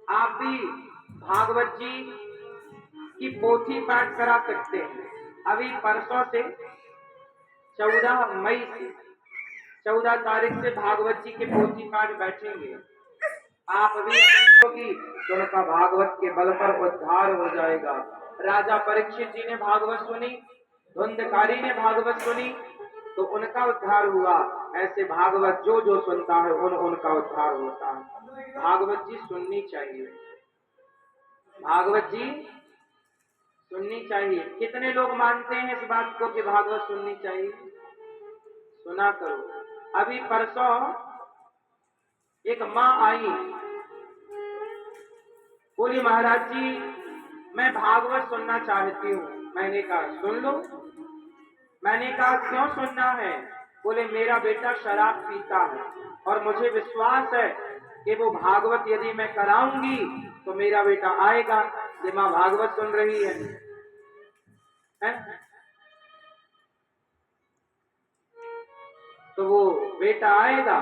आप भी भागवत जी की पोथी पाठ करा सकते हैं। अभी परसों से 14 मई से 14 तारीख से भागवत जी के पोथी पाठ बैठेंगे। आप भी होगी तो उनका भागवत के बल पर उद्धार हो जाएगा। राजा परीक्षित जी ने भागवत सुनी, धुंधकारी ने भागवत सुनी तो उनका उद्धार हुआ। ऐसे भागवत जो जो सुनता है उनका उद्धार होता है। भागवत जी सुननी चाहिए, भागवत जी सुननी चाहिए। कितने लोग मानते हैं इस बात को कि भागवत सुननी चाहिए? सुना करो। अभी परसों एक माँ आई, बोली महाराज जी मैं भागवत सुनना चाहती हूँ। मैंने कहा सुन लो। मैंने कहा क्यों सुनना है? बोले मेरा बेटा शराब पीता है और मुझे विश्वास है कि वो भागवत यदि मैं कराऊंगी तो मेरा बेटा आएगा। ये माँ भागवत सुन रही है? तो वो बेटा आएगा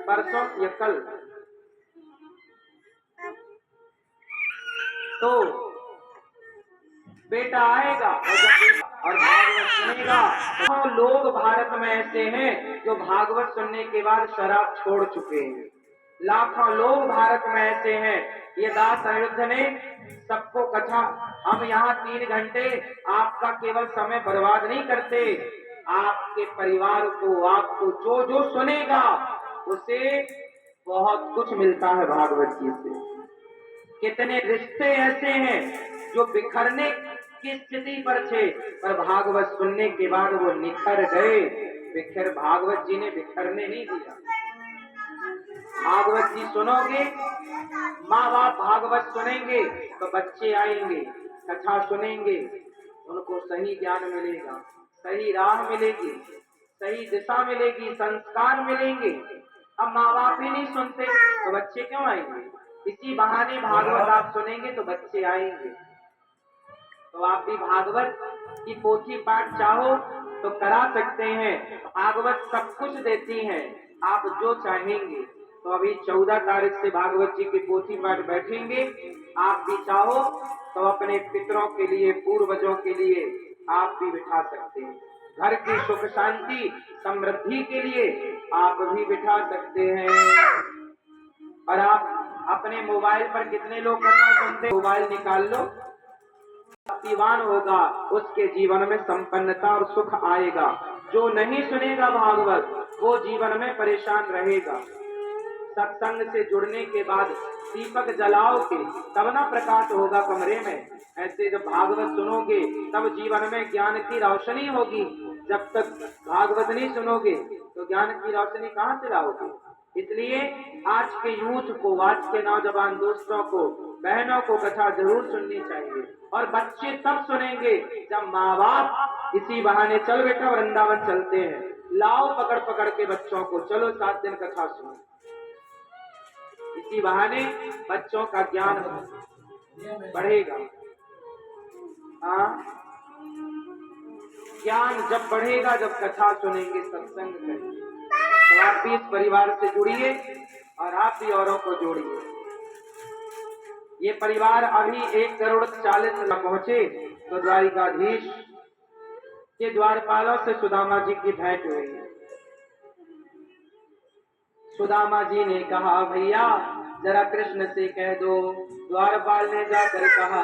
परसों या कल, तो बेटा आएगा और भागवत सुनेगा। तो लोग भारत में ऐसे हैं जो भागवत सुनने के बाद शराब छोड़ चुके हैं। लाखों लोग भारत में ऐसे हैं। ये दास अनिरुद्ध ने सबको कथा, हम यहाँ 3 घंटे आपका केवल समय बर्बाद नहीं करते, आपके परिवार को, आपको जो जो सुनेगा उसे बहुत कुछ मिलता है भागवत जी से। कितने रिश्ते ऐसे हैं जो बिखरने की स्थिति पर थे, पर भागवत सुनने के बाद वो निखर गए। भागवत जी ने बिखरने नहीं दिया। भागवत जी सुनोगे, माँ बाप भागवत सुनेंगे तो बच्चे आएंगे, कथा सुनेंगे, उनको सही ज्ञान मिलेगा, सही राह मिलेगी, सही दिशा मिलेगी, संस्कार मिलेंगे। अब माँ बाप ही नहीं सुनते तो बच्चे क्यों आएंगे? इसी बहाने भागवत आप सुनेंगे तो बच्चे आएंगे। तो आप भी भागवत की पोथी पाठ चाहो तो करा सकते हैं। भागवत सब कुछ देती है, आप जो चाहेंगे। तो अभी 14 तारीख से भागवत जी की पोथी पाठ बैठेंगे। आप भी चाहो तो अपने पितरों के लिए, पूर्वजों के लिए आप भी बिठा सकते हैं। घर की सुख शांति समृद्धि के लिए आप भी बिठा सकते हैं। और आप अपने मोबाइल पर कितने लोग कथा सुनते, मोबाइल निकाल लो। भक्तिवान होगा उसके जीवन में संपन्नता और सुख आएगा। जो नहीं सुनेगा भागवत वो जीवन में परेशान रहेगा। सत्संग से जुड़ने के बाद दीपक जलाओगे तब ना प्रकाश होगा कमरे में। ऐसे जब भागवत सुनोगे तब जीवन में ज्ञान की रोशनी होगी। जब तक भागवत नहीं सुनोगे तो ज्ञान की रोशनी कहाँ से लाओगे? इसलिए आज के यूथ को, आज के नौजवान दोस्तों को, बहनों को कथा जरूर सुननी चाहिए। और बच्चे तब सुनेंगे जब माँ बाप इसी बहाने चल बेटा वृंदावन चलते हैं, लाओ पकड़ पकड़ के बच्चों को, चलो 7 दिन कथा सुनो। इसी बहाने बच्चों का ज्ञान बढ़ेगा। हाँ, ज्ञान जब बढ़ेगा जब कथा सुनेंगे, सत्संग करेंगे। तो आप भी इस परिवार से जुड़िए और आप भी औरों को जोड़िए। ये परिवार अभी 1,40,00,000 पहुंचे तो द्वारिकाधीश के द्वारपालों से सुदामा जी की भेंट हुई। सुदामा जी ने कहा भैया जरा कृष्ण से कह दो। द्वारपाल ने जाकर कहा